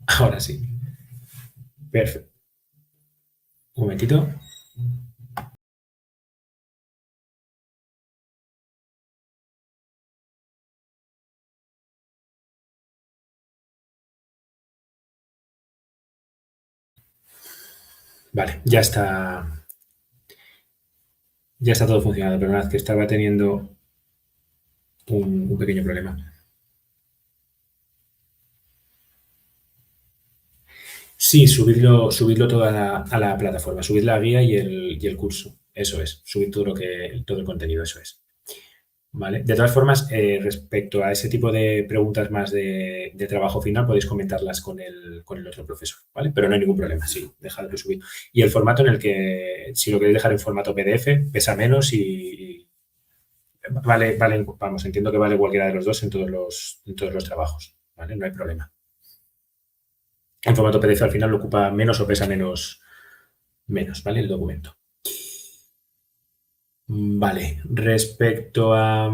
Ahora sí. Perfecto. Un momentito. Vale, ya está todo funcionando. Perdonad que estaba teniendo un pequeño problema. Sí, subidlo todo a la plataforma, subid la guía y el curso. Eso es, subid todo el contenido, eso es. ¿Vale? De todas formas, respecto a ese tipo de preguntas más de trabajo final, podéis comentarlas con el otro profesor, ¿vale? Pero no hay ningún problema, sí, dejadlo subir. Y el formato en el que, si lo queréis dejar en formato PDF, pesa menos y vale, vamos, entiendo que vale cualquiera de los dos en todos los trabajos, ¿vale? No hay problema. En formato PDF al final lo ocupa menos o pesa menos, ¿vale? El documento. Vale, respecto a...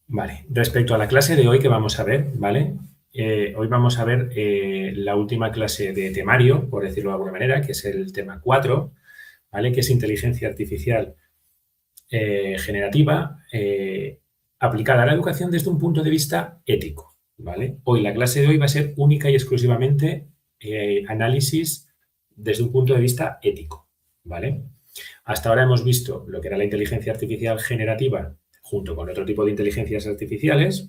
Vale, respecto a la clase de hoy que vamos a ver, ¿vale? Hoy vamos a ver la última clase de temario, por decirlo de alguna manera, que es el tema 4, ¿vale? Que es inteligencia artificial generativa aplicada a la educación desde un punto de vista ético, ¿vale? Hoy la clase de hoy va a ser única y exclusivamente análisis desde un punto de vista ético, ¿vale? Hasta ahora hemos visto lo que era la inteligencia artificial generativa junto con otro tipo de inteligencias artificiales.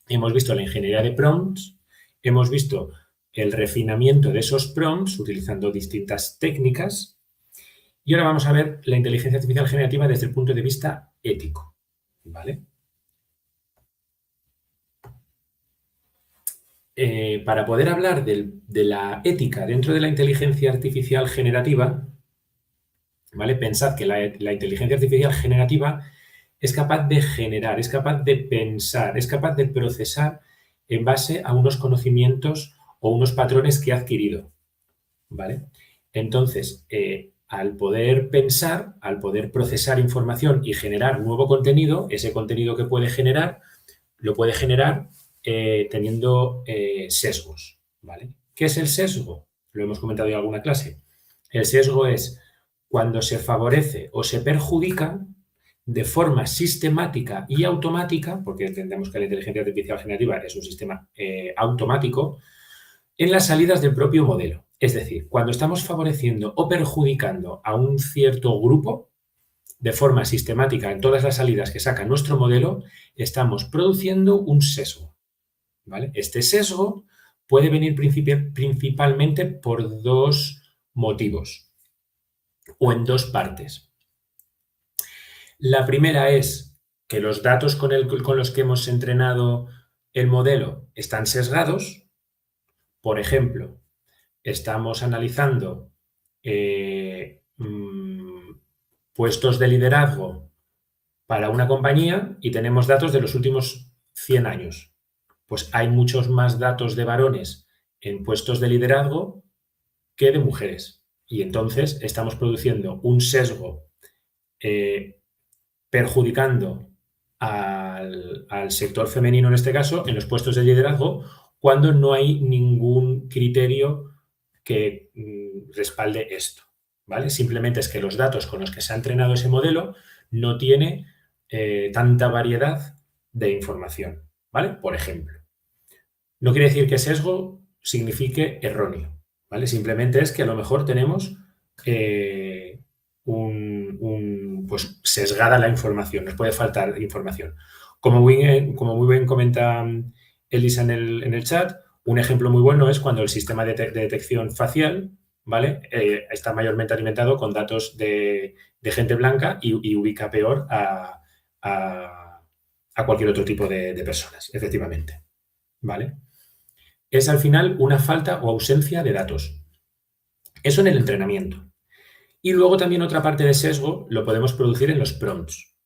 Hemos visto la ingeniería de prompts, hemos visto el refinamiento de esos prompts utilizando distintas técnicas y ahora vamos a ver la inteligencia artificial generativa desde el punto de vista ético, ¿vale? Para poder hablar de la ética dentro de la inteligencia artificial generativa, ¿vale? Pensad que la inteligencia artificial generativa es capaz de generar, es capaz de pensar, es capaz de procesar en base a unos conocimientos o unos patrones que ha adquirido, ¿vale? Entonces, al poder pensar, al poder procesar información y generar nuevo contenido, ese contenido que puede generar, lo puede generar teniendo sesgos, ¿vale? ¿Qué es el sesgo? Lo hemos comentado en alguna clase. El sesgo es cuando se favorece o se perjudica de forma sistemática y automática, porque entendemos que la inteligencia artificial generativa es un sistema automático, en las salidas del propio modelo. Es decir, cuando estamos favoreciendo o perjudicando a un cierto grupo de forma sistemática en todas las salidas que saca nuestro modelo, estamos produciendo un sesgo, ¿vale? Este sesgo puede venir principalmente por dos motivos o en dos partes. La primera es que los datos con los que hemos entrenado el modelo están sesgados. Por ejemplo, estamos analizando puestos de liderazgo para una compañía y tenemos datos de los últimos 100 años. Pues hay muchos más datos de varones en puestos de liderazgo que de mujeres. Y entonces estamos produciendo un sesgo perjudicando al sector femenino, en este caso, en los puestos de liderazgo, cuando no hay ningún criterio que respalde esto, ¿vale? Simplemente es que los datos con los que se ha entrenado ese modelo no tiene tanta variedad de información, ¿vale? Por ejemplo. No quiere decir que sesgo signifique erróneo, ¿vale? Simplemente es que a lo mejor tenemos pues sesgada la información, nos puede faltar información. Como muy bien comenta Elisa en el chat, un ejemplo muy bueno es cuando el sistema de detección facial, ¿vale? Está mayormente alimentado con datos de gente blanca y ubica peor a cualquier otro tipo de personas, efectivamente, ¿vale? Es al final una falta o ausencia de datos. Eso en el entrenamiento. Y luego también otra parte de sesgo lo podemos producir en los prompts,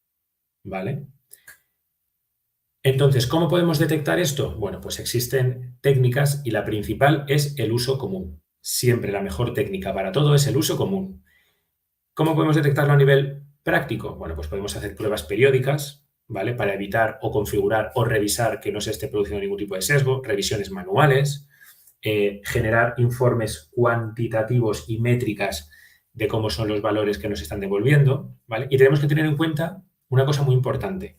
¿vale? Entonces, ¿cómo podemos detectar esto? Bueno, pues existen técnicas y la principal es el uso común. Siempre la mejor técnica para todo es el uso común. ¿Cómo podemos detectarlo a nivel Práctico, bueno, pues podemos hacer pruebas periódicas, ¿vale? Para evitar o configurar o revisar que no se esté produciendo ningún tipo de sesgo, revisiones manuales, generar informes cuantitativos y métricas de cómo son los valores que nos están devolviendo, ¿vale? Y tenemos que tener en cuenta una cosa muy importante,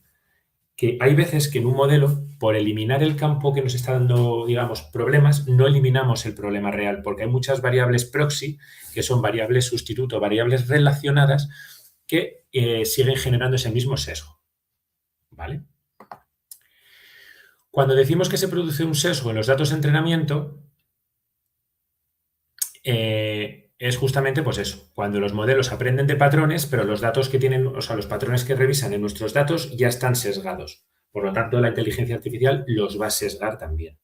que hay veces que en un modelo, por eliminar el campo que nos está dando, digamos, problemas, no eliminamos el problema real, porque hay muchas variables proxy, que son variables sustituto, variables relacionadas, que siguen generando ese mismo sesgo, ¿vale? Cuando decimos que se produce un sesgo en los datos de entrenamiento, es justamente pues eso, cuando los modelos aprenden de patrones, pero los datos que tienen, o sea, los patrones que revisan en nuestros datos ya están sesgados. Por lo tanto, la inteligencia artificial los va a sesgar también.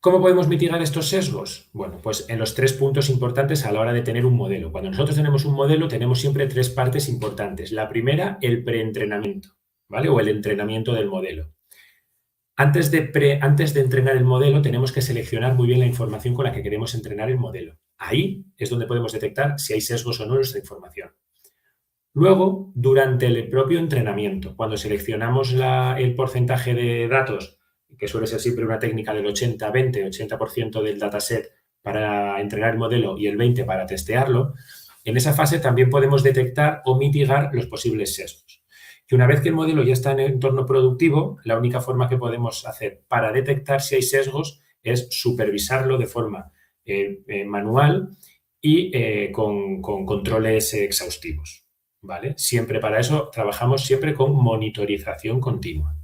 ¿Cómo podemos mitigar estos sesgos? Bueno, pues en los 3 puntos importantes a la hora de tener un modelo. Cuando nosotros tenemos un modelo, tenemos siempre 3 partes importantes. La primera, el preentrenamiento, ¿vale? O el entrenamiento del modelo. Antes de entrenar el modelo, tenemos que seleccionar muy bien la información con la que queremos entrenar el modelo. Ahí es donde podemos detectar si hay sesgos o no en nuestra información. Luego, durante el propio entrenamiento, cuando seleccionamos el porcentaje de datos, que suele ser siempre una técnica del 80-20, 80% del dataset para entrenar el modelo y el 20% para testearlo, en esa fase también podemos detectar o mitigar los posibles sesgos. Que una vez que el modelo ya está en el entorno productivo, la única forma que podemos hacer para detectar si hay sesgos es supervisarlo de forma manual y con controles exhaustivos, ¿vale? Siempre para eso trabajamos siempre con monitorización continua.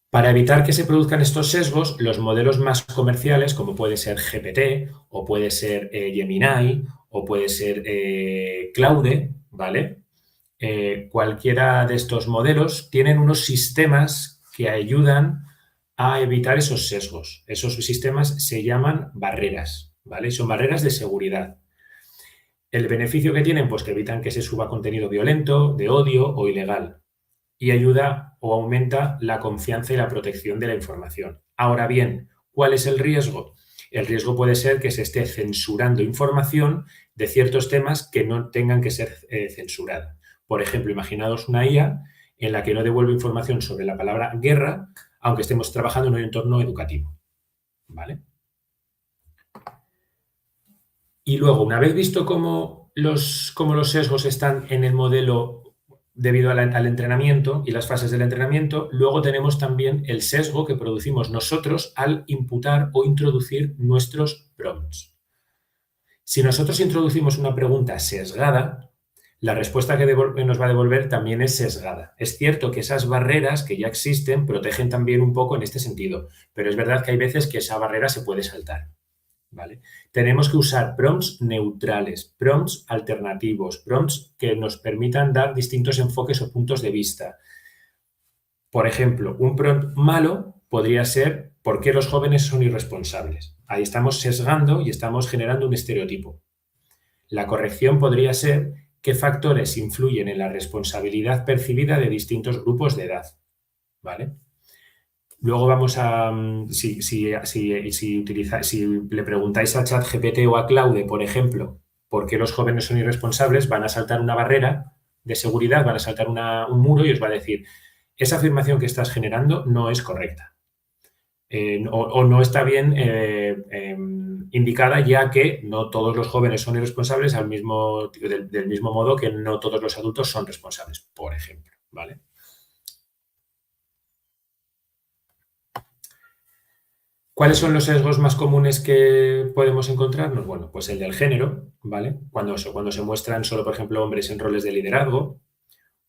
Para evitar que se produzcan estos sesgos, los modelos más comerciales, como puede ser GPT o puede ser Gemini o puede ser Claude, ¿vale? Cualquiera de estos modelos tienen unos sistemas que ayudan a evitar esos sesgos. Esos sistemas se llaman barreras, ¿vale? Son barreras de seguridad. El beneficio que tienen, pues que evitan que se suba contenido violento, de odio o ilegal, y ayuda o aumenta la confianza y la protección de la información. Ahora bien, ¿cuál es el riesgo? El riesgo puede ser que se esté censurando información de ciertos temas que no tengan que ser censurada. Por ejemplo, imaginaos una IA en la que no devuelve información sobre la palabra guerra, aunque estemos trabajando en un entorno educativo, ¿vale? Y luego, una vez visto cómo los sesgos están en el modelo debido al entrenamiento y las fases del entrenamiento, luego tenemos también el sesgo que producimos nosotros al imputar o introducir nuestros prompts. Si nosotros introducimos una pregunta sesgada, la respuesta que nos va a devolver también es sesgada. Es cierto que esas barreras que ya existen protegen también un poco en este sentido, pero es verdad que hay veces que esa barrera se puede saltar, ¿vale? Tenemos que usar prompts neutrales, prompts alternativos, prompts que nos permitan dar distintos enfoques o puntos de vista. Por ejemplo, un prompt malo podría ser ¿por qué los jóvenes son irresponsables? Ahí estamos sesgando y estamos generando un estereotipo. La corrección podría ser qué factores influyen en la responsabilidad percibida de distintos grupos de edad, ¿vale? Luego vamos a, si le preguntáis a ChatGPT o a Claude, por ejemplo, por qué los jóvenes son irresponsables, van a saltar una barrera de seguridad, van a saltar un muro y os va a decir, esa afirmación que estás generando no es correcta o no está bien indicada, ya que no todos los jóvenes son irresponsables del mismo modo que no todos los adultos son responsables, por ejemplo, ¿vale? ¿Cuáles son los sesgos más comunes que podemos encontrarnos? Bueno, pues el del género, ¿vale? Cuando se muestran solo, por ejemplo, hombres en roles de liderazgo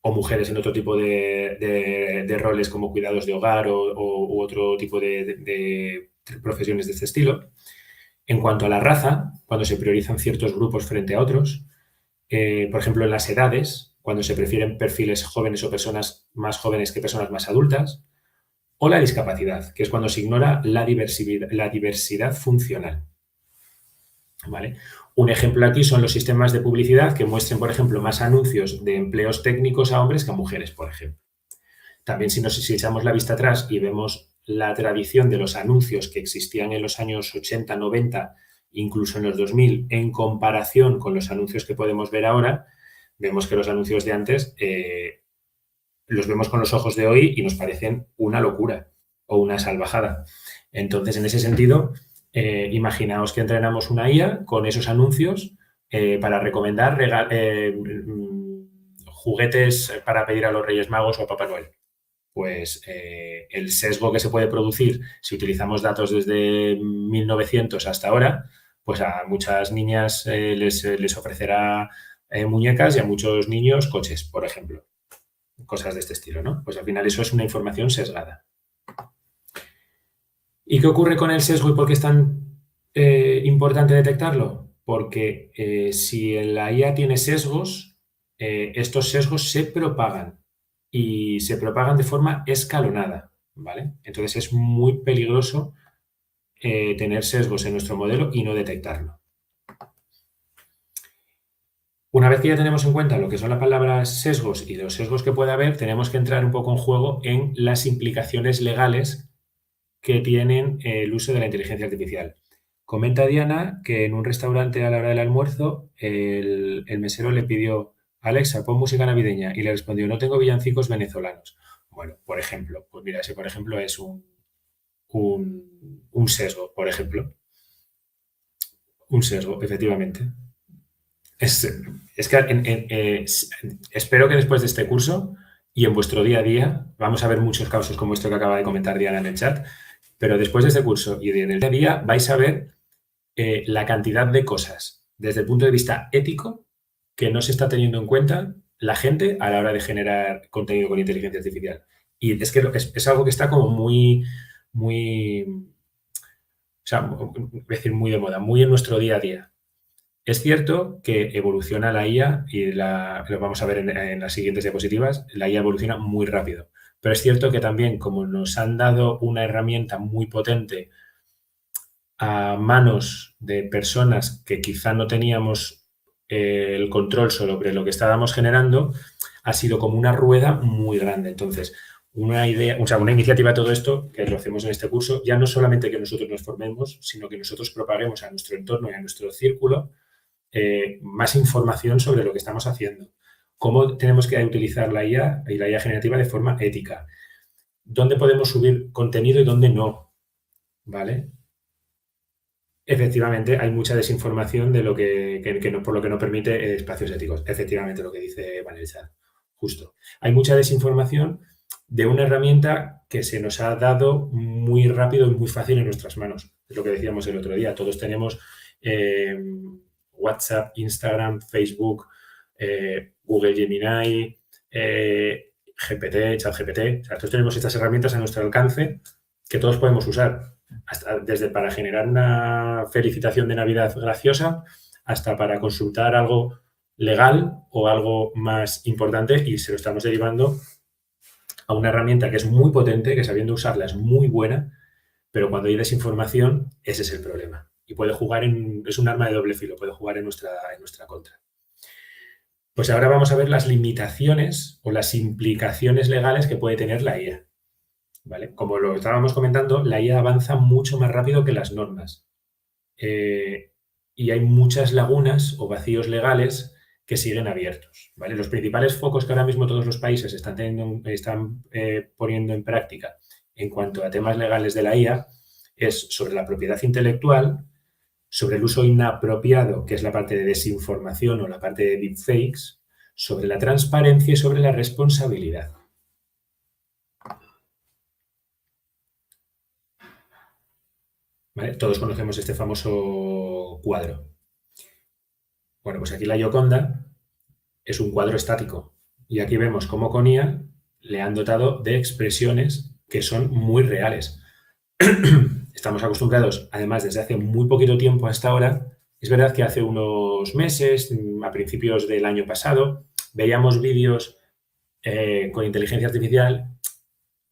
o mujeres en otro tipo de roles como cuidados de hogar u otro tipo de profesiones de este estilo. En cuanto a la raza, cuando se priorizan ciertos grupos frente a otros. Por ejemplo, en las edades, cuando se prefieren perfiles jóvenes o personas más jóvenes que personas más adultas. O la discapacidad, que es cuando se ignora la diversidad funcional, ¿vale? Un ejemplo aquí son los sistemas de publicidad que muestren, por ejemplo, más anuncios de empleos técnicos a hombres que a mujeres, por ejemplo. También si echamos la vista atrás y vemos la tradición de los anuncios que existían en los años 80, 90 incluso en los 2000, en comparación con los anuncios que podemos ver ahora, vemos que los anuncios de antes los vemos con los ojos de hoy y nos parecen una locura o una salvajada. Entonces, en ese sentido, imaginaos que entrenamos una IA con esos anuncios para recomendar juguetes para pedir a los Reyes Magos o a Papá Noel. Pues el sesgo que se puede producir si utilizamos datos desde 1900 hasta ahora, pues a muchas niñas les ofrecerá muñecas y a muchos niños coches, por ejemplo. Cosas de este estilo, ¿no? Pues al final eso es una información sesgada. ¿Y qué ocurre con el sesgo y por qué es tan importante detectarlo? Porque si la IA tiene sesgos, estos sesgos se propagan y se propagan de forma escalonada, ¿vale? Entonces es muy peligroso tener sesgos en nuestro modelo y no detectarlo. Una vez que ya tenemos en cuenta lo que son las palabras sesgos y los sesgos que puede haber, tenemos que entrar un poco en juego en las implicaciones legales que tienen el uso de la inteligencia artificial. Comenta Diana que en un restaurante a la hora del almuerzo el mesero le pidió: Alexa, pon música navideña, y le respondió: no tengo villancicos venezolanos. Bueno, por ejemplo, pues mira, ese por ejemplo es un sesgo, por ejemplo. Un sesgo, efectivamente. Es que espero que después de este curso y en vuestro día a día, vamos a ver muchos casos como esto que acaba de comentar Diana en el chat, pero después de este curso y en el día a día vais a ver la cantidad de cosas desde el punto de vista ético que no se está teniendo en cuenta la gente a la hora de generar contenido con inteligencia artificial. Y es que es algo que está como muy, o sea, es decir, muy de moda, muy en nuestro día a día. Es cierto que evoluciona la IA y lo vamos a ver en las siguientes diapositivas, la IA evoluciona muy rápido. Pero es cierto que también, como nos han dado una herramienta muy potente a manos de personas que quizá no teníamos el control sobre lo que estábamos generando, ha sido como una rueda muy grande. Entonces, una idea, o sea, una iniciativa de todo esto, que lo hacemos en este curso, ya no solamente que nosotros nos formemos, sino que nosotros propaguemos a nuestro entorno y a nuestro círculo más información sobre lo que estamos haciendo. Cómo tenemos que utilizar la IA y la IA generativa de forma ética. Dónde podemos subir contenido y dónde no. ¿Vale? Efectivamente, hay mucha desinformación de lo por lo que no permite espacios éticos. Efectivamente, lo que dice Vanessa. Justo. Hay mucha desinformación de una herramienta que se nos ha dado muy rápido y muy fácil en nuestras manos. Es lo que decíamos el otro día. Todos tenemos WhatsApp, Instagram, Facebook, Google Gemini, GPT, ChatGPT. O sea, todos tenemos estas herramientas a nuestro alcance que todos podemos usar. Desde para generar una felicitación de Navidad graciosa hasta para consultar algo legal o algo más importante, y se lo estamos derivando a una herramienta que es muy potente, que sabiendo usarla es muy buena, pero cuando hay desinformación, ese es el problema. Y puede jugar es un arma de doble filo, puede jugar en nuestra contra. Pues ahora vamos a ver las limitaciones o las implicaciones legales que puede tener la IA. ¿Vale? Como lo estábamos comentando, la IA avanza mucho más rápido que las normas. Y hay muchas lagunas o vacíos legales que siguen abiertos. ¿Vale? Los principales focos que ahora mismo todos los países están poniendo en práctica en cuanto a temas legales de la IA es sobre la propiedad intelectual, sobre el uso inapropiado, que es la parte de desinformación o la parte de deepfakes, sobre la transparencia y sobre la responsabilidad. ¿Vale? Todos conocemos este famoso cuadro. Bueno, pues aquí la Gioconda es un cuadro estático. Y aquí vemos cómo con IA le han dotado de expresiones que son muy reales. Estamos acostumbrados, además, desde hace muy poquito tiempo hasta ahora. Es verdad que hace unos meses, a principios del año pasado, veíamos vídeos con inteligencia artificial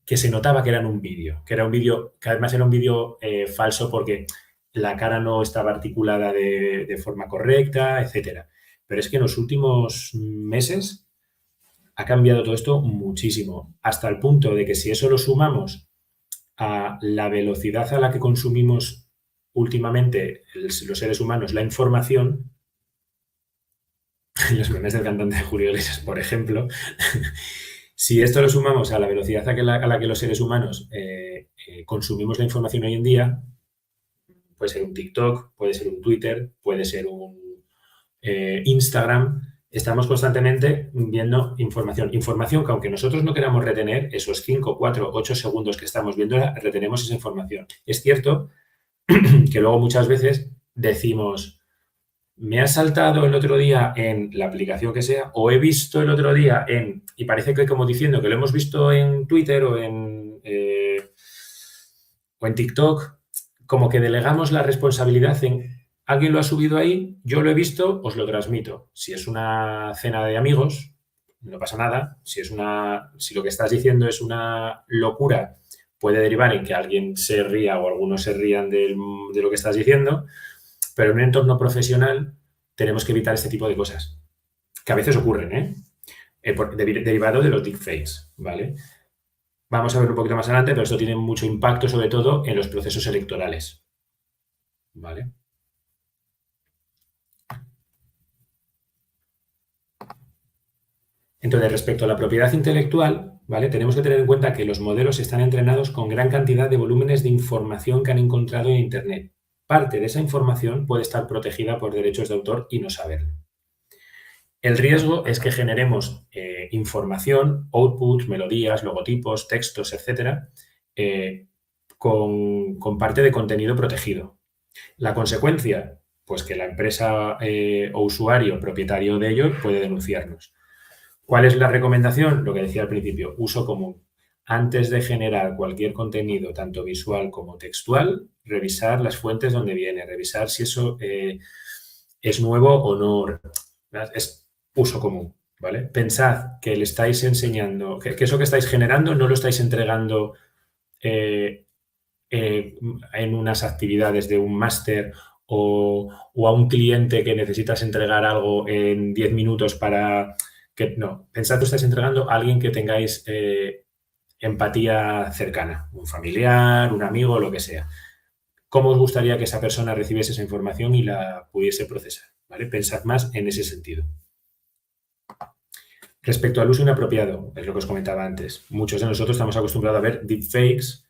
que se notaba que eran un vídeo, que además era un vídeo falso porque la cara no estaba articulada de forma correcta, etcétera. Pero es que en los últimos meses ha cambiado todo esto muchísimo, hasta el punto de que si eso lo sumamos a la velocidad a la que consumimos últimamente los seres humanos la información, los memes del cantante de Julio Iglesias, por ejemplo, si esto lo sumamos a la velocidad a la que los seres humanos consumimos la información hoy en día, puede ser un TikTok, puede ser un Twitter, puede ser un Instagram, estamos constantemente viendo información. Información que aunque nosotros no queramos retener, esos 5, 4, 8 segundos que estamos viendo, retenemos esa información. Es cierto que luego muchas veces decimos, me ha saltado el otro día en la aplicación que sea, o he visto el otro día y parece que como diciendo que lo hemos visto en Twitter o en TikTok, como que delegamos la responsabilidad en alguien lo ha subido ahí, yo lo he visto, os lo transmito. Si es una cena de amigos, no pasa nada. Si lo que estás diciendo es una locura, puede derivar en que alguien se ría o algunos se rían de lo que estás diciendo, pero en un entorno profesional tenemos que evitar este tipo de cosas, que a veces ocurren, derivado de los deepfakes, ¿vale? Vamos a ver un poquito más adelante, pero esto tiene mucho impacto, sobre todo, en los procesos electorales, ¿vale? Entonces, respecto a la propiedad intelectual, ¿vale? Tenemos que tener en cuenta que los modelos están entrenados con gran cantidad de volúmenes de información que han encontrado en Internet. Parte de esa información puede estar protegida por derechos de autor y no saberlo. El riesgo es que generemos información, outputs, melodías, logotipos, textos, etcétera, con parte de contenido protegido. La consecuencia, pues que la empresa o usuario propietario de ello puede denunciarnos. ¿Cuál es la recomendación? Lo que decía al principio, uso común. Antes de generar cualquier contenido, tanto visual como textual, revisar las fuentes donde viene, revisar si eso es nuevo o no. Es uso común, ¿vale? Pensad que le estáis enseñando, que eso que estáis generando no lo estáis entregando en unas actividades de un máster o a un cliente que necesitas entregar algo en 10 minutos para... No, pensad que estáis entregando a alguien que tengáis empatía cercana, un familiar, un amigo, lo que sea. ¿Cómo os gustaría que esa persona recibiese esa información y la pudiese procesar? ¿Vale? Pensad más en ese sentido. Respecto al uso inapropiado, es lo que os comentaba antes. Muchos de nosotros estamos acostumbrados a ver deepfakes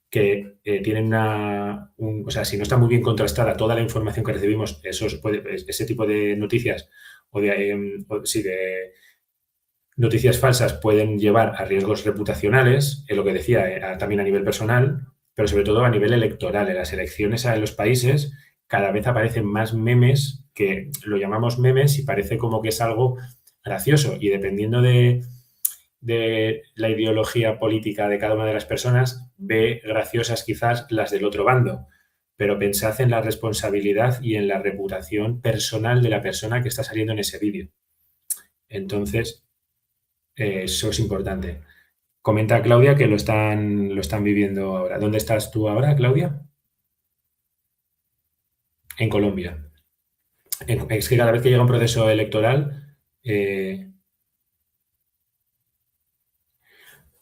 que tienen o sea, si no está muy bien contrastada toda la información que recibimos, ese tipo de noticias de noticias falsas pueden llevar a riesgos reputacionales, lo que decía, también a nivel personal, pero sobre todo a nivel electoral. En las elecciones en los países cada vez aparecen más memes, que lo llamamos memes y parece como que es algo gracioso, y dependiendo de la ideología política de cada una de las personas, ve graciosas quizás las del otro bando, pero pensad en la responsabilidad y en la reputación personal de la persona que está saliendo en ese vídeo. Entonces, eso es importante. Comenta Claudia que lo están viviendo ahora. ¿Dónde estás tú ahora, Claudia? En Colombia. Es que cada vez que llega un proceso electoral,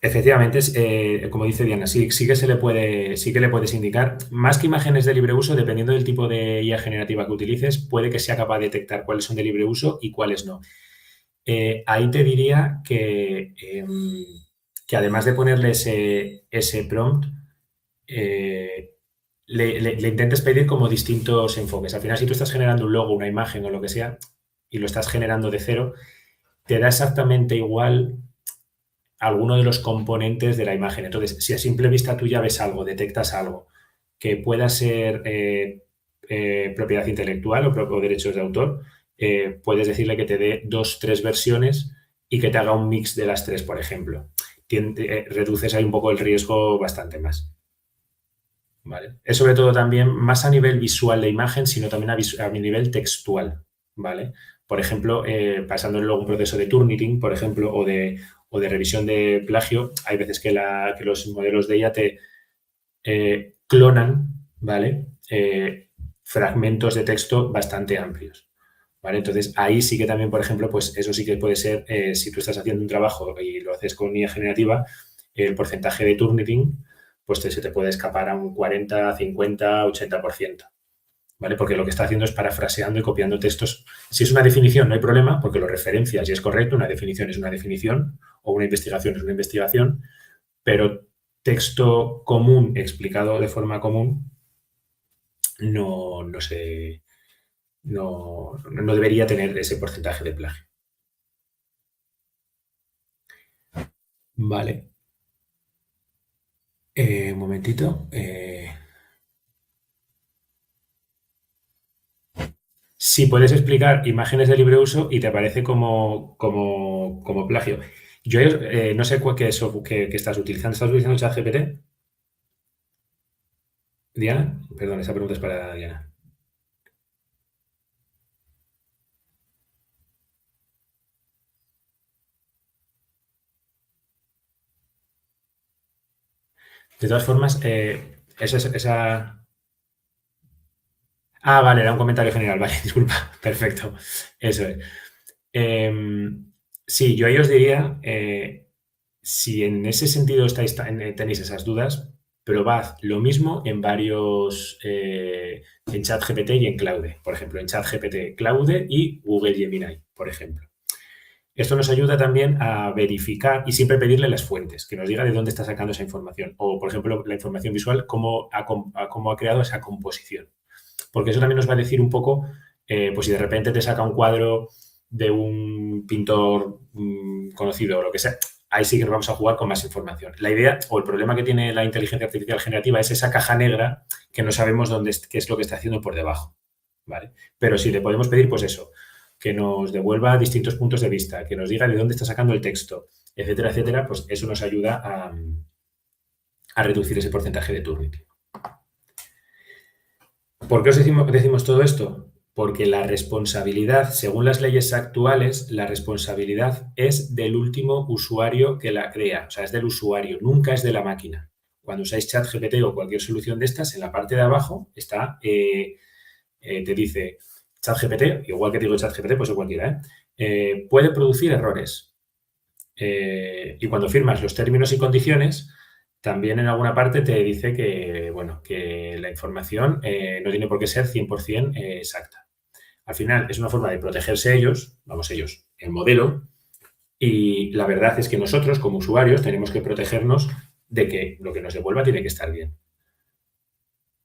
efectivamente, como dice Diana, sí que le puedes indicar, más que imágenes de libre uso, dependiendo del tipo de IA generativa que utilices, puede que sea capaz de detectar cuáles son de libre uso y cuáles no. Ahí te diría que además de ponerle ese prompt, le intentes pedir como distintos enfoques. Al final, si tú estás generando un logo, una imagen o lo que sea, y lo estás generando de cero, te da exactamente igual alguno de los componentes de la imagen. Entonces, si a simple vista tú ya ves algo, detectas algo que pueda ser propiedad intelectual o derechos de autor, puedes decirle que te dé 2, 3 versiones y que te haga un mix de las 3, por ejemplo. Reduces ahí un poco el riesgo bastante más. ¿Vale? Es sobre todo también más a nivel visual de imagen, sino también a nivel textual, ¿vale? Por ejemplo, pasando luego un proceso de Turnitin, por ejemplo, o de revisión de plagio, hay veces que los modelos de IA te clonan, ¿vale? Fragmentos de texto bastante amplios, ¿vale? Entonces, ahí sí que también, por ejemplo, pues eso sí que puede ser, si tú estás haciendo un trabajo y lo haces con IA generativa, el porcentaje de Turnitin, pues se te puede escapar a un 40, 50, 80%, ¿vale? Porque lo que está haciendo es parafraseando y copiando textos. Si es una definición, no hay problema, porque lo referencias y es correcto, una definición es una definición, o una investigación es una investigación, pero texto común explicado de forma común no debería tener ese porcentaje de plagio. Vale. Un momentito. Si puedes explicar imágenes de libre uso y te aparece como plagio. Yo no sé qué estás utilizando. ¿Estás utilizando ChatGPT? Diana, perdón, esa pregunta es para Diana. De todas formas, esa... Ah, vale, era un comentario general, vale, disculpa, perfecto, eso es. Sí, yo ahí os diría, si en ese sentido tenéis esas dudas, probad lo mismo en varios, en ChatGPT y en Claude, por ejemplo, en ChatGPT, Claude y Google Gemini, por ejemplo. Esto nos ayuda también a verificar y siempre pedirle las fuentes, que nos diga de dónde está sacando esa información. O, por ejemplo, la información visual, cómo ha creado esa composición. Porque eso también nos va a decir un poco, pues si de repente te saca un cuadro de un pintor conocido o lo que sea, ahí sí que nos vamos a jugar con más información. La idea o el problema que tiene la inteligencia artificial generativa es esa caja negra que no sabemos qué es lo que está haciendo por debajo. ¿Vale? Pero si le podemos pedir, pues eso, que nos devuelva distintos puntos de vista, que nos diga de dónde está sacando el texto, etcétera, etcétera, pues eso nos ayuda a reducir ese porcentaje de Turnitin. ¿Por qué os decimos todo esto? Porque la responsabilidad, según las leyes actuales, la responsabilidad es del último usuario que la crea, o sea, es del usuario, nunca es de la máquina. Cuando usáis ChatGPT o cualquier solución de estas, en la parte de abajo está, te dice ChatGPT, igual que digo ChatGPT, pues o cualquiera, puede producir errores. Y cuando firmas los términos y condiciones, también en alguna parte te dice que, bueno, que la información no tiene por qué ser 100% exacta. Al final es una forma de protegerse ellos, el modelo, y la verdad es que nosotros como usuarios tenemos que protegernos de que lo que nos devuelva tiene que estar bien.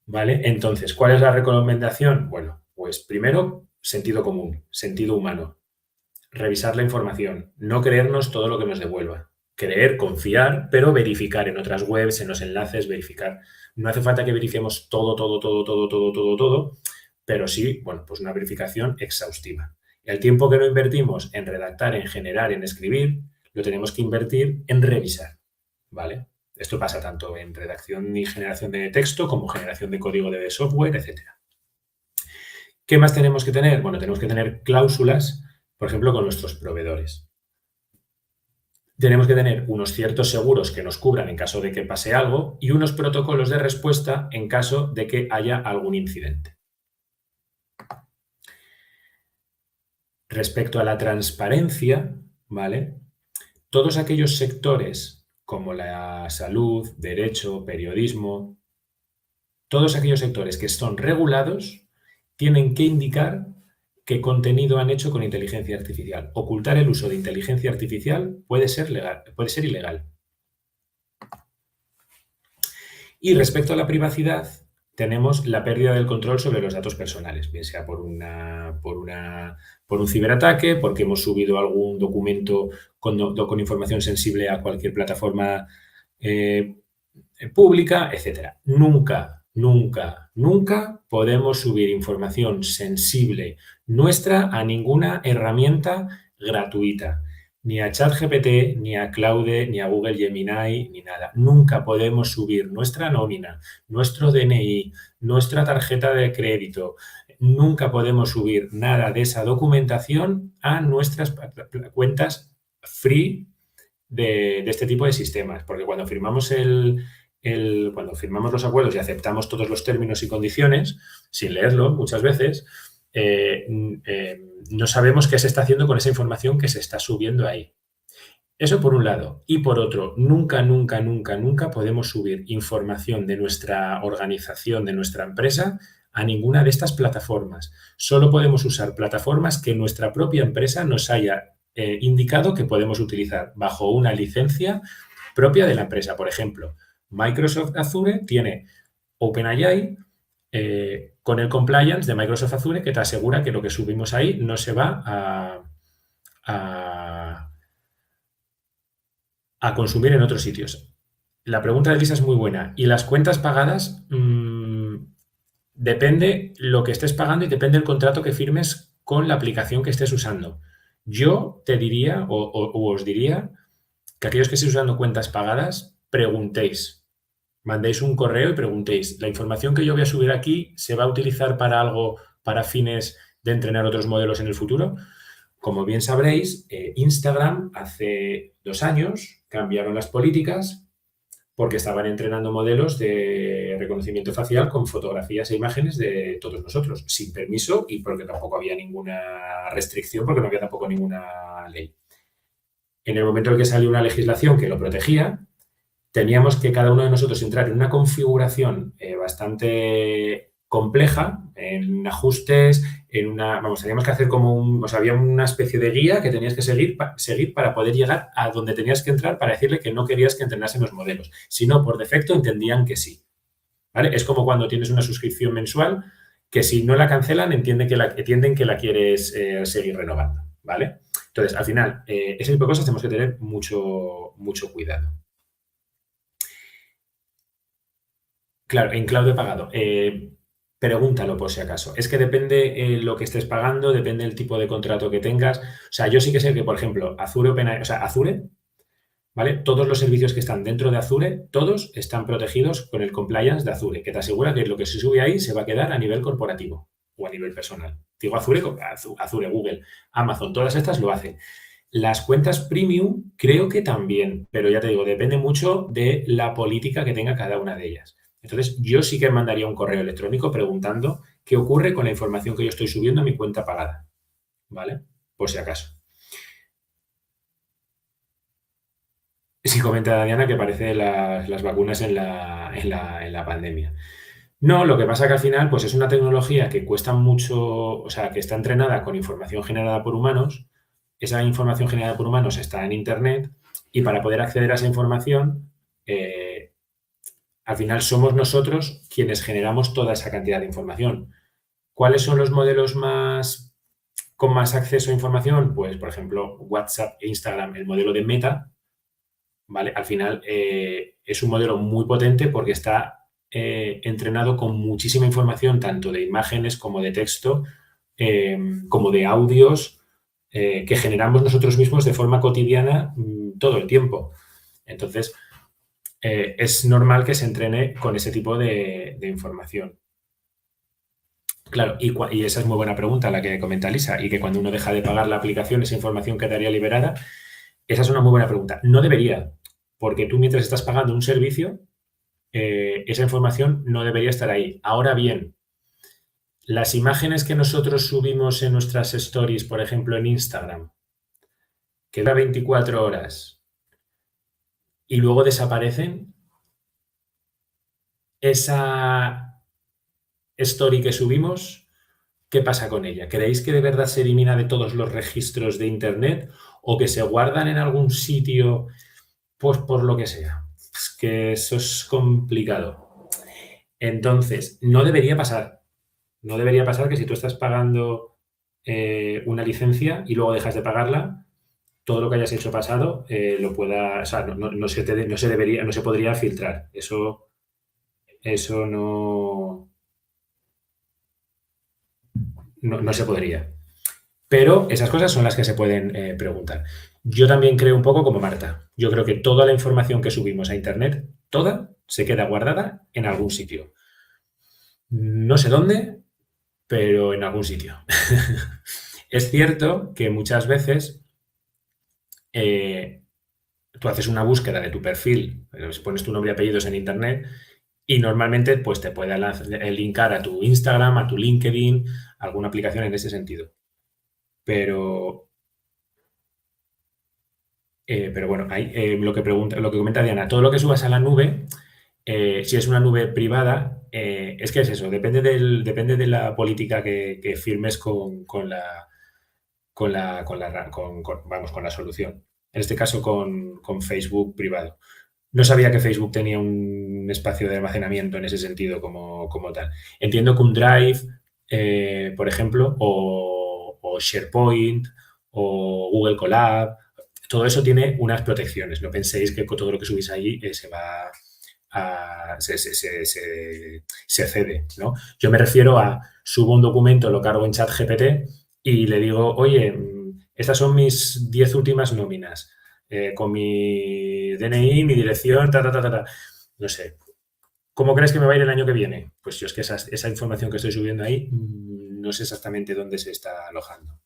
¿Vale? Entonces, ¿cuál es la recomendación? Bueno, pues primero, sentido común, sentido humano. Revisar la información, no creernos todo lo que nos devuelva. Creer, confiar, pero verificar en otras webs, en los enlaces, verificar. No hace falta que verifiquemos todo, pero sí, bueno, pues una verificación exhaustiva. El tiempo que no invertimos en redactar, en generar, en escribir, lo tenemos que invertir en revisar, ¿vale? Esto pasa tanto en redacción y generación de texto como generación de código de software, etc. ¿Qué más tenemos que tener? Bueno, tenemos que tener cláusulas, por ejemplo, con nuestros proveedores. Tenemos que tener unos ciertos seguros que nos cubran en caso de que pase algo y unos protocolos de respuesta en caso de que haya algún incidente. Respecto a la transparencia, ¿vale? Todos aquellos sectores como la salud, derecho, periodismo, todos aquellos sectores que son regulados tienen que indicar qué contenido han hecho con inteligencia artificial. Ocultar el uso de inteligencia artificial puede ser ilegal. Y respecto a la privacidad, tenemos la pérdida del control sobre los datos personales, bien sea por un ciberataque, porque hemos subido algún documento con información sensible a cualquier plataforma pública, etc. Nunca podemos subir información sensible nuestra a ninguna herramienta gratuita. Ni a ChatGPT, ni a Claude, ni a Google Gemini, ni nada. Nunca podemos subir nuestra nómina, nuestro DNI, nuestra tarjeta de crédito. Nunca podemos subir nada de esa documentación a nuestras cuentas free de este tipo de sistemas. Porque cuando firmamos cuando firmamos los acuerdos y aceptamos todos los términos y condiciones, sin leerlo muchas veces, no sabemos qué se está haciendo con esa información que se está subiendo ahí. Eso por un lado. Y por otro, nunca podemos subir información de nuestra organización, de nuestra empresa, a ninguna de estas plataformas. Solo podemos usar plataformas que nuestra propia empresa nos haya indicado que podemos utilizar bajo una licencia propia de la empresa. Por ejemplo, Microsoft Azure tiene OpenAI con el compliance de Microsoft Azure que te asegura que lo que subimos ahí no se va a consumir en otros sitios. La pregunta de Lisa es muy buena. Y las cuentas pagadas, depende lo que estés pagando y depende del contrato que firmes con la aplicación que estés usando. Yo te diría o os diría que aquellos que estéis usando cuentas pagadas, preguntéis. Mandéis un correo y preguntéis, ¿la información que yo voy a subir aquí se va a utilizar para algo, para fines de entrenar otros modelos en el futuro? Como bien sabréis, Instagram hace 2 años cambiaron las políticas porque estaban entrenando modelos de reconocimiento facial con fotografías e imágenes de todos nosotros, sin permiso y porque tampoco había ninguna restricción, porque no había tampoco ninguna ley. En el momento en que salió una legislación que lo protegía, teníamos que cada uno de nosotros entrar en una configuración bastante compleja, en ajustes, teníamos que hacer había una especie de guía que tenías que seguir para poder llegar a donde tenías que entrar para decirle que no querías que entrenasen los modelos. Si no, por defecto entendían que sí. ¿Vale? Es como cuando tienes una suscripción mensual que si no la cancelan entienden que la quieres seguir renovando. ¿Vale? Entonces, al final, ese tipo de cosas tenemos que tener mucho cuidado. Claro, en cloud de pagado. Pregúntalo por si acaso. Es que depende lo que estés pagando, depende del tipo de contrato que tengas. O sea, yo sí que sé que, por ejemplo, Azure, ¿vale? Todos los servicios que están dentro de Azure, todos están protegidos con el compliance de Azure, que te asegura que lo que se sube ahí se va a quedar a nivel corporativo o a nivel personal. Digo Azure, Google, Amazon, todas estas lo hacen. Las cuentas premium creo que también, pero ya te digo, depende mucho de la política que tenga cada una de ellas. Entonces, yo sí que mandaría un correo electrónico preguntando qué ocurre con la información que yo estoy subiendo a mi cuenta pagada, ¿vale? Por si acaso. Sí, comenta Diana que parece las vacunas en la pandemia. No, lo que pasa que al final, pues es una tecnología que cuesta mucho, o sea, que está entrenada con información generada por humanos. Esa información generada por humanos está en Internet y para poder acceder a esa información, al final somos nosotros quienes generamos toda esa cantidad de información. ¿Cuáles son los modelos con más acceso a información? Pues, por ejemplo, WhatsApp e Instagram, el modelo de Meta, ¿vale? Al final es un modelo muy potente porque está entrenado con muchísima información, tanto de imágenes como de texto, como de audios, que generamos nosotros mismos de forma cotidiana todo el tiempo. Entonces, es normal que se entrene con ese tipo de información. Claro, y esa es muy buena pregunta la que comenta Lisa, y que cuando uno deja de pagar la aplicación, esa información quedaría liberada. Esa es una muy buena pregunta. No debería, porque tú mientras estás pagando un servicio, esa información no debería estar ahí. Ahora bien, las imágenes que nosotros subimos en nuestras stories, por ejemplo, en Instagram, que dura 24 horas y luego desaparecen, esa story que subimos, ¿qué pasa con ella? ¿Creéis que de verdad se elimina de todos los registros de Internet o que se guardan en algún sitio, pues por lo que sea? Es que eso es complicado. Entonces, no debería pasar. No debería pasar que si tú estás pagando una licencia y luego dejas de pagarla, todo lo que hayas hecho pasado lo pueda, o sea, no se podría filtrar. Eso no se podría. Pero esas cosas son las que se pueden preguntar. Yo también creo un poco como Marta. Yo creo que toda la información que subimos a Internet, toda, se queda guardada en algún sitio. No sé dónde, pero en algún sitio. Es cierto que muchas veces tú haces una búsqueda de tu perfil, pones tu nombre y apellidos en Internet y normalmente pues, te puede linkar a tu Instagram, a tu LinkedIn, alguna aplicación en ese sentido. Pero bueno, lo que comenta Diana, todo lo que subas a la nube Si es una nube privada, es que es eso, depende de la política que firmes vamos, con la solución. En este caso, con Facebook privado. No sabía que Facebook tenía un espacio de almacenamiento en ese sentido como tal. Entiendo que un Drive, por ejemplo, o SharePoint, o Google Colab, todo eso tiene unas protecciones. No penséis que con todo lo que subís ahí se va se cede, ¿no? Yo me refiero a subo un documento, lo cargo en ChatGPT y le digo, oye, estas son mis 10 últimas nóminas, con mi DNI, mi dirección, no sé. ¿Cómo crees que me va a ir el año que viene? Pues yo es que esa información que estoy subiendo ahí no sé exactamente dónde se está alojando.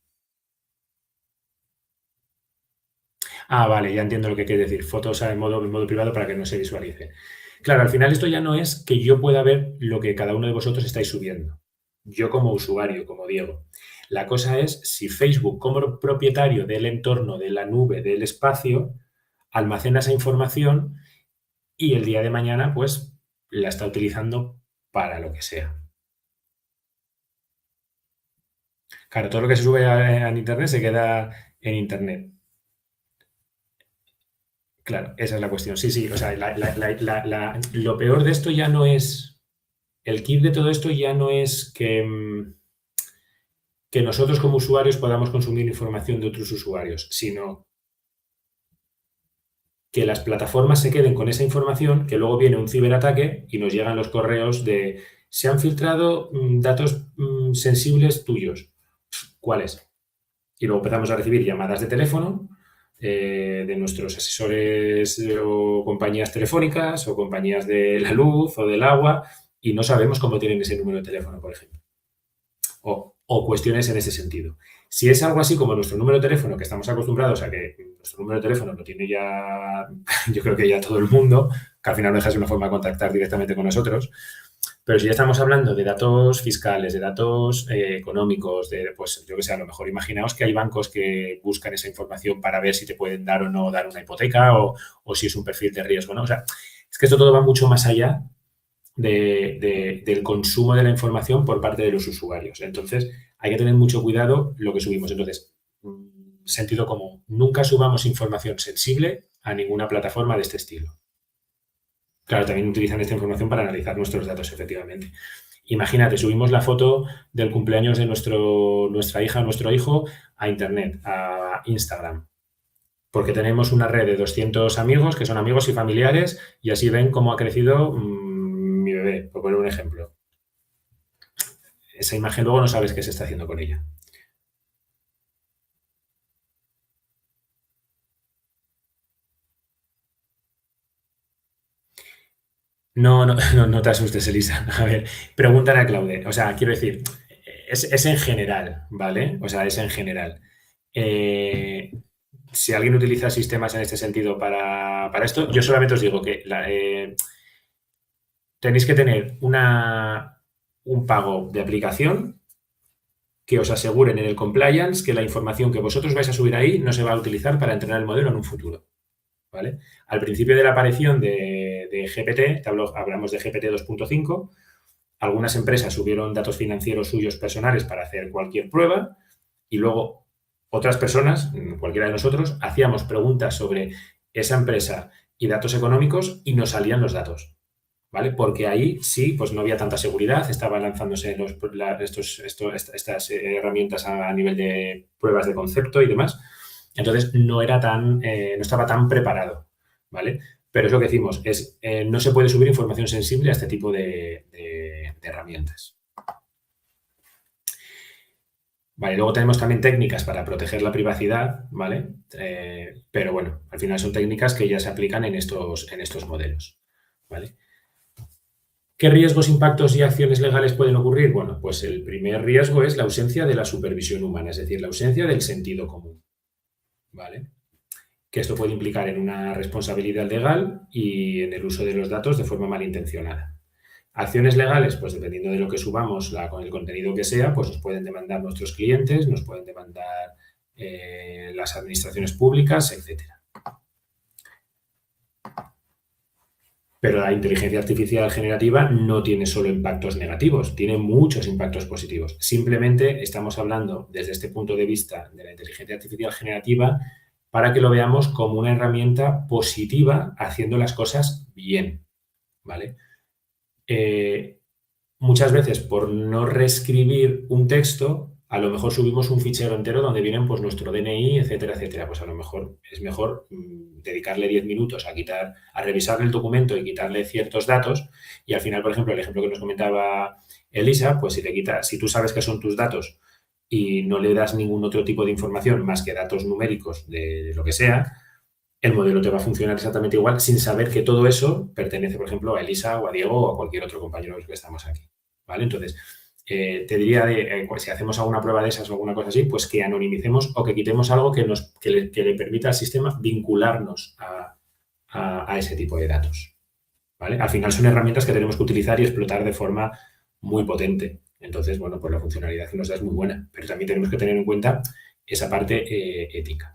Ah, vale, ya entiendo lo que quiere decir. Fotos en modo privado para que no se visualice. Claro, al final esto ya no es que yo pueda ver lo que cada uno de vosotros estáis subiendo. Yo como usuario, como Diego. La cosa es si Facebook, como propietario del entorno, de la nube, del espacio, almacena esa información y el día de mañana, pues, la está utilizando para lo que sea. Claro, todo lo que se sube a Internet se queda en Internet. Claro, esa es la cuestión. Sí, sí, o sea, lo peor de esto ya no es, el kit de todo esto ya no es que nosotros como usuarios podamos consumir información de otros usuarios, sino que las plataformas se queden con esa información, que luego viene un ciberataque y nos llegan los correos de se han filtrado datos sensibles tuyos. ¿Cuáles? Y luego empezamos a recibir llamadas de teléfono de nuestros asesores o compañías telefónicas o compañías de la luz o del agua y no sabemos cómo tienen ese número de teléfono, por ejemplo. O cuestiones en ese sentido. Si es algo así como nuestro número de teléfono, que estamos acostumbrados a que nuestro número de teléfono lo tiene ya, yo creo que ya todo el mundo, que al final no deja de ser una forma de contactar directamente con nosotros, pero si ya estamos hablando de datos fiscales, de datos económicos, pues yo que sé, a lo mejor imaginaos que hay bancos que buscan esa información para ver si te pueden dar o no dar una hipoteca o si es un perfil de riesgo, ¿no? O sea, es que esto todo va mucho más allá del consumo de la información por parte de los usuarios. Entonces, hay que tener mucho cuidado lo que subimos. Entonces, sentido común, nunca subamos información sensible a ninguna plataforma de este estilo. Claro, también utilizan esta información para analizar nuestros datos, efectivamente. Imagínate, subimos la foto del cumpleaños de nuestra hija o nuestro hijo a Internet, a Instagram, porque tenemos una red de 200 amigos que son amigos y familiares y así ven cómo ha crecido mi bebé, por poner un ejemplo. Esa imagen luego no sabes qué se está haciendo con ella. No, no, no te asustes, Elisa. A ver, pregúntale a Claude. O sea, quiero decir, es en general, ¿vale? O sea, es en general. Eh, si alguien utiliza sistemas en este sentido para esto, yo solamente os digo que tenéis que tener un pago de aplicación que os aseguren en el compliance que la información que vosotros vais a subir ahí no se va a utilizar para entrenar el modelo en un futuro. ¿Vale? Al principio de la aparición de GPT, hablamos de GPT 2.5, algunas empresas subieron datos financieros suyos personales para hacer cualquier prueba y luego otras personas, cualquiera de nosotros, hacíamos preguntas sobre esa empresa y datos económicos y nos salían los datos. ¿Vale? Porque ahí sí, pues no había tanta seguridad, estaban lanzándose estas herramientas a nivel de pruebas de concepto y demás. Entonces no estaba tan preparado, ¿vale? Pero es lo que decimos, no se puede subir información sensible a este tipo de herramientas. Vale, luego tenemos también técnicas para proteger la privacidad, ¿vale? Pero bueno, al final son técnicas que ya se aplican en estos modelos, ¿vale? ¿Qué riesgos, impactos y acciones legales pueden ocurrir? Bueno, pues el primer riesgo es la ausencia de la supervisión humana, es decir, la ausencia del sentido común, ¿vale? Que esto puede implicar en una responsabilidad legal y en el uso de los datos de forma malintencionada. Acciones legales, pues dependiendo de lo que subamos, con el contenido que sea, pues nos pueden demandar nuestros clientes, nos pueden demandar las administraciones públicas, etcétera. Pero la inteligencia artificial generativa no tiene solo impactos negativos, tiene muchos impactos positivos. Simplemente estamos hablando desde este punto de vista de la inteligencia artificial generativa para que lo veamos como una herramienta positiva haciendo las cosas bien, ¿vale? Muchas veces por no reescribir un texto, a lo mejor subimos un fichero entero donde vienen pues nuestro DNI, etcétera, etcétera. Pues a lo mejor es mejor dedicarle 10 minutos a revisar el documento y quitarle ciertos datos y al final, por ejemplo, el ejemplo que nos comentaba Elisa, pues si tú sabes que son tus datos y no le das ningún otro tipo de información más que datos numéricos de lo que sea, el modelo te va a funcionar exactamente igual sin saber que todo eso pertenece, por ejemplo, a Elisa o a Diego o a cualquier otro compañero que estamos aquí. ¿Vale? Entonces, te diría, si hacemos alguna prueba de esas o alguna cosa así, pues que anonimicemos o que quitemos algo que le permita al sistema vincularnos a ese tipo de datos. ¿Vale? Al final son herramientas que tenemos que utilizar y explotar de forma muy potente. Entonces, bueno, pues la funcionalidad que nos da es muy buena, pero también tenemos que tener en cuenta esa parte ética.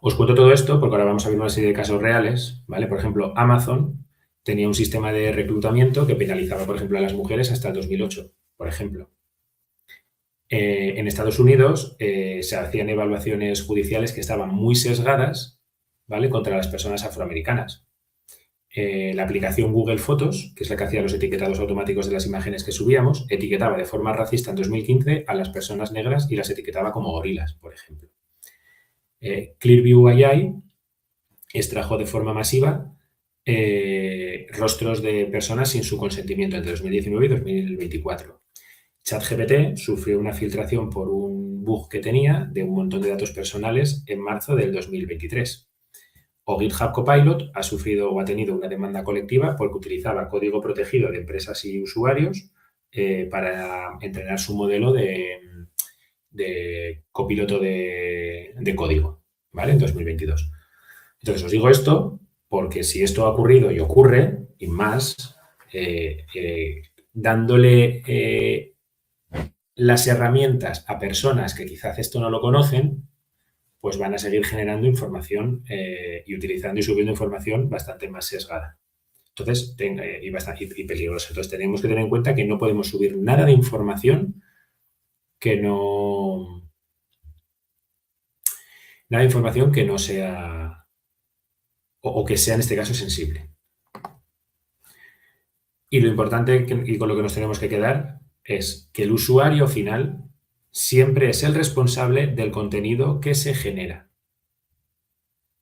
Os cuento todo esto porque ahora vamos a ver una serie de casos reales, ¿vale? Por ejemplo, Amazon tenía un sistema de reclutamiento que penalizaba, por ejemplo, a las mujeres hasta el 2008, por ejemplo. En Estados Unidos se hacían evaluaciones judiciales que estaban muy sesgadas, ¿vale? Contra las personas afroamericanas. La aplicación Google Fotos, que es la que hacía los etiquetados automáticos de las imágenes que subíamos, etiquetaba de forma racista en 2015 a las personas negras y las etiquetaba como gorilas, por ejemplo. Clearview AI extrajo de forma masiva rostros de personas sin su consentimiento entre 2019 y 2024. ChatGPT sufrió una filtración por un bug que tenía de un montón de datos personales en marzo del 2023. O GitHub Copilot ha sufrido o ha tenido una demanda colectiva porque utilizaba código protegido de empresas y usuarios para entrenar su modelo de copiloto de código, ¿vale? En 2022. Entonces os digo esto porque si esto ha ocurrido y ocurre, y más, dándole las herramientas a personas que quizás esto no lo conocen, pues van a seguir generando información y utilizando y subiendo información bastante más sesgada. Entonces, y peligrosa. Entonces, tenemos que tener en cuenta que no podemos subir nada de información que no. Nada de información que no sea. O que sea en este caso sensible. Y lo importante y con lo que nos tenemos que quedar es que el usuario final siempre es el responsable del contenido que se genera.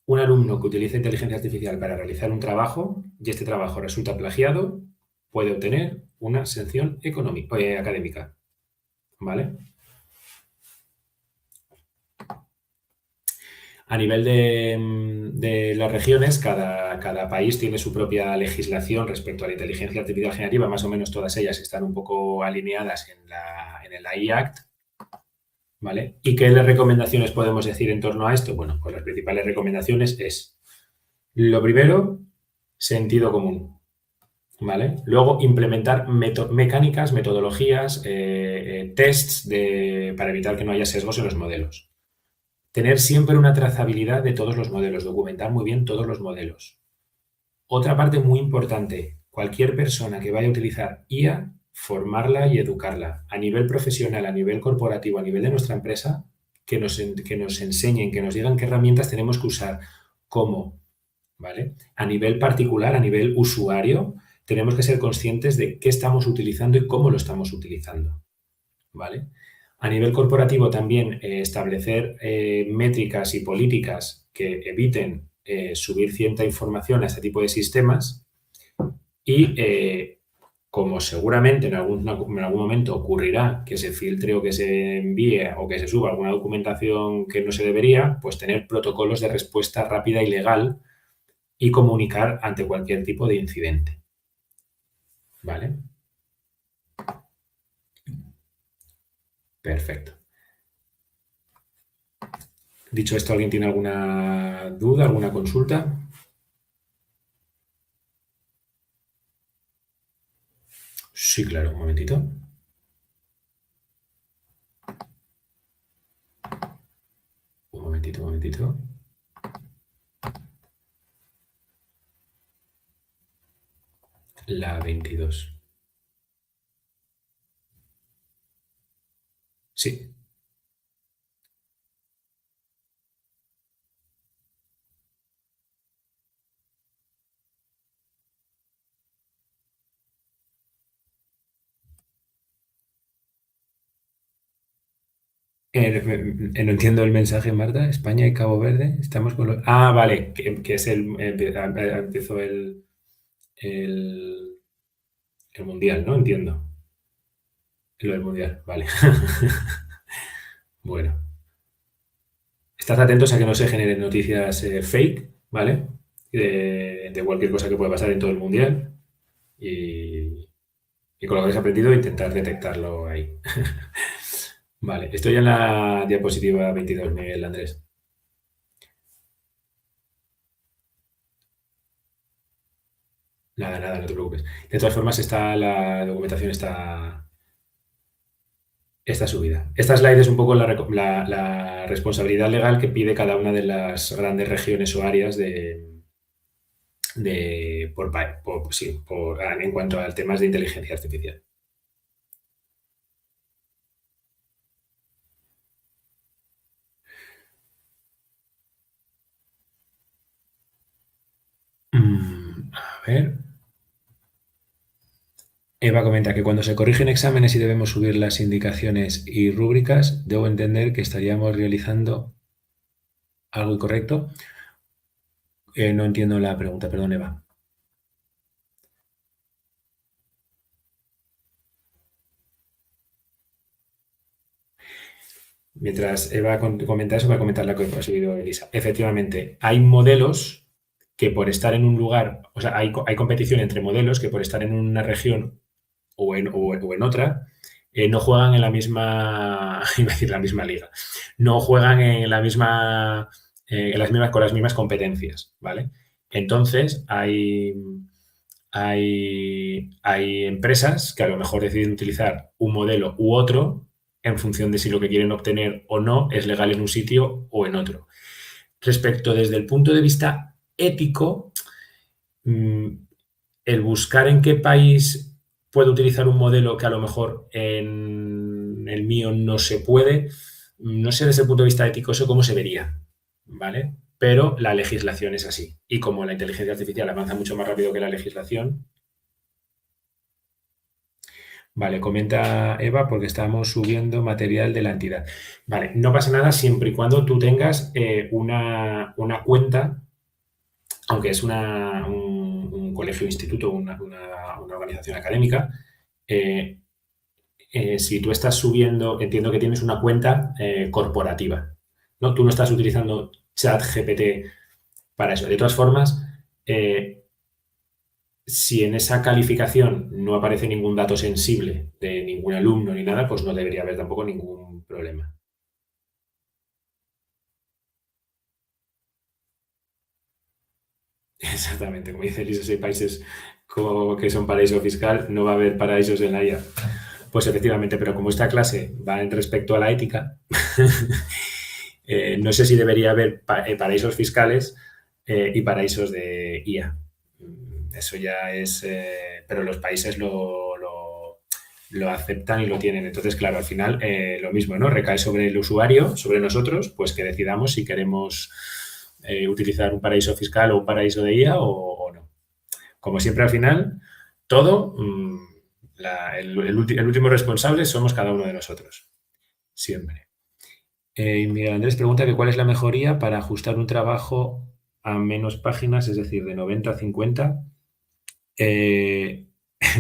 Un alumno que utiliza inteligencia artificial para realizar un trabajo y este trabajo resulta plagiado, puede obtener una sanción académica. ¿Vale? A nivel de las regiones, cada país tiene su propia legislación respecto a la inteligencia artificial generativa. Más o menos todas ellas están un poco alineadas en el AI Act. ¿Vale? ¿Y qué recomendaciones podemos decir en torno a esto? Bueno, pues las principales recomendaciones es, lo primero, sentido común. ¿Vale? Luego, implementar mecánicas, metodologías, tests para evitar que no haya sesgos en los modelos. Tener siempre una trazabilidad de todos los modelos, documentar muy bien todos los modelos. Otra parte muy importante, cualquier persona que vaya a utilizar IA, formarla y educarla a nivel profesional, a nivel corporativo, a nivel de nuestra empresa, que nos enseñen, que nos digan qué herramientas tenemos que usar, cómo, ¿vale? A nivel particular, a nivel usuario, tenemos que ser conscientes de qué estamos utilizando y cómo lo estamos utilizando, ¿vale? A nivel corporativo también establecer métricas y políticas que eviten subir cierta información a este tipo de sistemas y como seguramente en algún momento ocurrirá que se filtre o que se envíe o que se suba alguna documentación que no se debería, pues tener protocolos de respuesta rápida y legal y comunicar ante cualquier tipo de incidente. ¿Vale? Perfecto. Dicho esto, ¿alguien tiene alguna duda, alguna consulta? Sí, claro, un momentito. Un momentito, un momentito. La 22. Sí. No entiendo el mensaje, Marta. España y Cabo Verde. Estamos con los... Ah, vale. Que es el... Empezó el, el Mundial, ¿no? Entiendo. Lo del Mundial, vale. Bueno. Estad atentos a que no se generen noticias fake, ¿vale? De cualquier cosa que pueda pasar en todo el Mundial. Y, y con lo que habéis aprendido, intentar detectarlo ahí. Vale, estoy en la diapositiva 22, Miguel Andrés. Nada, nada, no te preocupes. De todas formas, la documentación está subida. Esta slide es un poco la responsabilidad legal que pide cada una de las grandes regiones o áreas en cuanto a temas de inteligencia artificial. A ver. Eva comenta que cuando se corrigen exámenes y debemos subir las indicaciones y rúbricas, debo entender que estaríamos realizando algo incorrecto. No entiendo la pregunta, perdón, Eva. Mientras Eva comenta eso, voy a comentar la que ha subido Elisa. Efectivamente, hay modelos que por estar en un lugar, o sea, hay competición entre modelos que por estar en una región o en otra, no juegan en la misma, iba a decir la misma liga, no juegan en la misma, con las mismas competencias, ¿vale? Entonces, hay empresas que a lo mejor deciden utilizar un modelo u otro en función de si lo que quieren obtener o no es legal en un sitio o en otro. Respecto desde el punto de vista ético, el buscar en qué país puedo utilizar un modelo que a lo mejor en el mío no se puede, no sé desde el punto de vista ético eso cómo se vería, ¿vale? Pero la legislación es así. Y como la inteligencia artificial avanza mucho más rápido que la legislación, vale, comenta Eva porque estamos subiendo material de la entidad. Vale, no pasa nada siempre y cuando tú tengas una cuenta, aunque es un colegio, instituto, una organización académica, eh, si tú estás subiendo, entiendo que tienes una cuenta corporativa, ¿no? Tú no estás utilizando ChatGPT para eso. De todas formas, si en esa calificación no aparece ningún dato sensible de ningún alumno ni nada, pues no debería haber tampoco ningún problema. Exactamente, como dice Elisa, si hay países que son paraíso fiscal, no va a haber paraísos en la IA. Pues efectivamente, pero como esta clase va en respecto a la ética, no sé si debería haber paraísos fiscales y paraísos de IA. Eso ya es, pero los países lo aceptan y lo tienen. Entonces, claro, al final lo mismo, ¿no? Recae sobre el usuario, sobre nosotros, pues que decidamos si queremos utilizar un paraíso fiscal o un paraíso de IA o no. Como siempre, al final, todo, el último responsable somos cada uno de nosotros. Siempre. Miguel Andrés pregunta que cuál es la mejoría para ajustar un trabajo a menos páginas, es decir, de 90 a 50.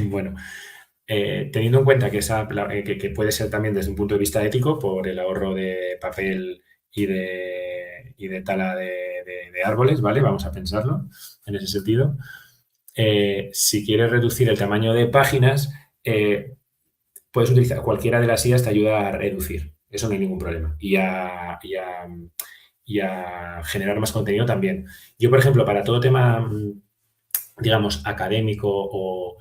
Bueno, teniendo en cuenta que puede ser también desde un punto de vista ético por el ahorro de papel y de tala de árboles, ¿vale? Vamos a pensarlo en ese sentido. Si quieres reducir el tamaño de páginas, puedes utilizar cualquiera de las IAs, te ayuda a reducir. Eso no hay ningún problema. Y a generar más contenido también. Yo, por ejemplo, para todo tema, digamos, académico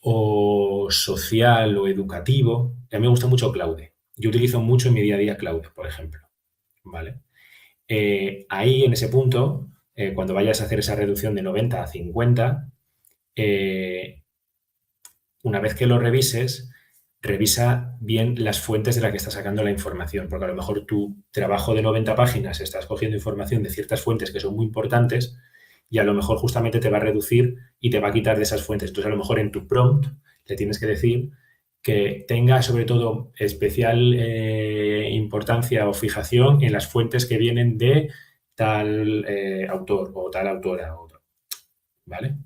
o social o educativo, a mí me gusta mucho Claude. Yo utilizo mucho en mi día a día Claude, por ejemplo. ¿Vale? Ahí, en ese punto, cuando vayas a hacer esa reducción de 90 a 50, una vez que lo revises, revisa bien las fuentes de las que estás sacando la información, porque a lo mejor tu trabajo de 90 páginas estás cogiendo información de ciertas fuentes que son muy importantes y a lo mejor justamente te va a reducir y te va a quitar de esas fuentes. Entonces, a lo mejor en tu prompt le tienes que decir que tenga sobre todo especial importancia o fijación en las fuentes que vienen de tal autor o tal autora, ¿vale?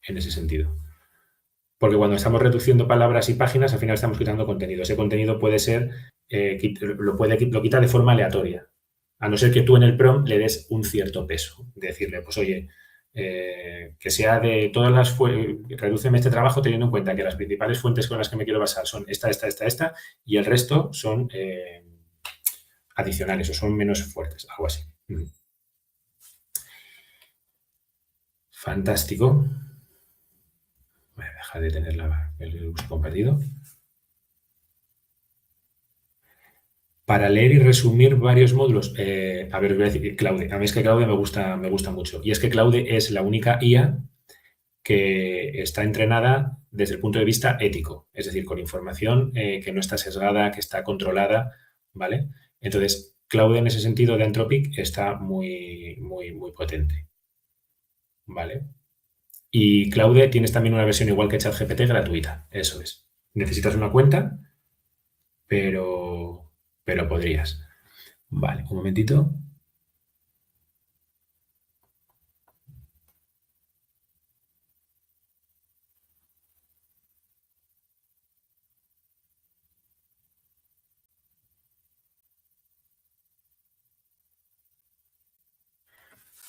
En ese sentido. Porque cuando estamos reduciendo palabras y páginas, al final estamos quitando contenido. Ese contenido puede ser, lo quita de forma aleatoria. A no ser que tú en el prompt le des un cierto peso. Decirle, pues oye, que sea de todas las redúceme este trabajo teniendo en cuenta que las principales fuentes con las que me quiero basar son esta, y el resto son adicionales o son menos fuertes, algo así. Fantástico. Voy a dejar de tener el uso compartido. Para leer y resumir varios módulos, a ver, voy a decir Claude. A mí es que Claude me gusta mucho. Y es que Claude es la única IA que está entrenada desde el punto de vista ético, es decir, con información que no está sesgada, que está controlada, ¿vale? Entonces, Claude en ese sentido de Anthropic está muy, muy, muy potente, ¿vale? Y Claude tienes también una versión igual que ChatGPT gratuita, eso es. Necesitas una cuenta, pero podrías. Vale, un momentito.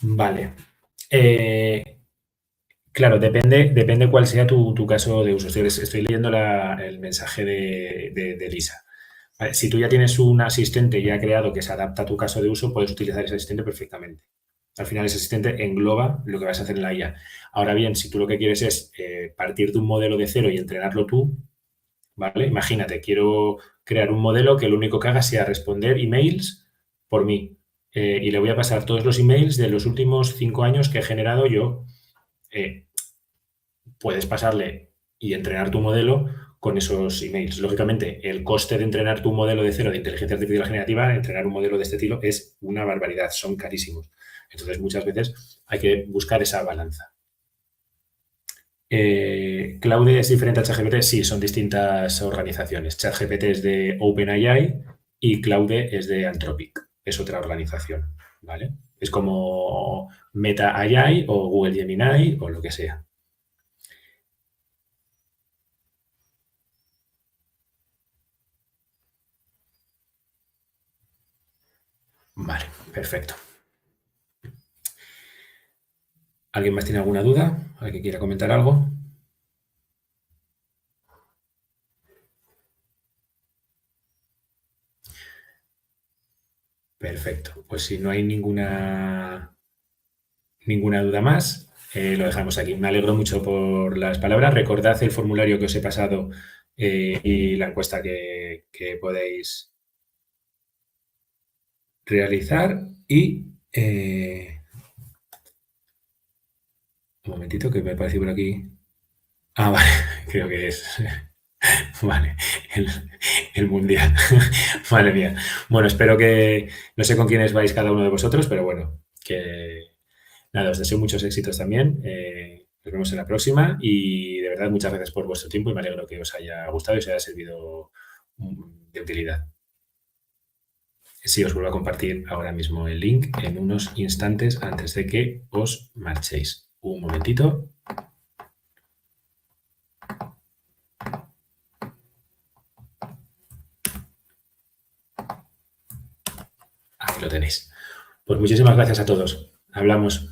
Vale. Claro, depende cuál sea tu caso de uso. Estoy leyendo el mensaje de Lisa. Vale, si tú ya tienes un asistente ya creado que se adapta a tu caso de uso, puedes utilizar ese asistente perfectamente. Al final, ese asistente engloba lo que vas a hacer en la IA. Ahora bien, si tú lo que quieres es partir de un modelo de cero y entrenarlo tú, ¿vale? Imagínate, quiero crear un modelo que lo único que haga sea responder emails por mí. Y le voy a pasar todos los emails de los últimos 5 años que he generado yo. Puedes pasarle y entrenar tu modelo con esos emails. Lógicamente, el coste de entrenar tu modelo de cero de inteligencia artificial generativa, entrenar un modelo de este estilo, es una barbaridad, son carísimos. Entonces, muchas veces hay que buscar esa balanza. ¿Claude es diferente a ChatGPT? Sí, son distintas organizaciones. ChatGPT es de OpenAI y Claude es de Anthropic. Es otra organización, ¿vale? Es como Meta AI o Google Gemini o lo que sea. Vale, perfecto. ¿Alguien más tiene alguna duda? ¿Alguien quiera comentar algo? Perfecto. Pues si no hay ninguna duda más, lo dejamos aquí. Me alegro mucho por las palabras. Recordad el formulario que os he pasado y la encuesta que podéis realizar. Y un momentito que me parece por aquí. Ah, vale, creo que es. Vale, el mundial. Madre mía. Bueno, espero que. No sé con quiénes vais cada uno de vosotros, pero bueno, que. Nada, os deseo muchos éxitos también. Nos vemos en la próxima y de verdad muchas gracias por vuestro tiempo y me alegro que os haya gustado y os haya servido de utilidad. Sí, os vuelvo a compartir ahora mismo el link en unos instantes antes de que os marchéis. Un momentito. Ahí lo tenéis. Pues muchísimas gracias a todos. Hablamos.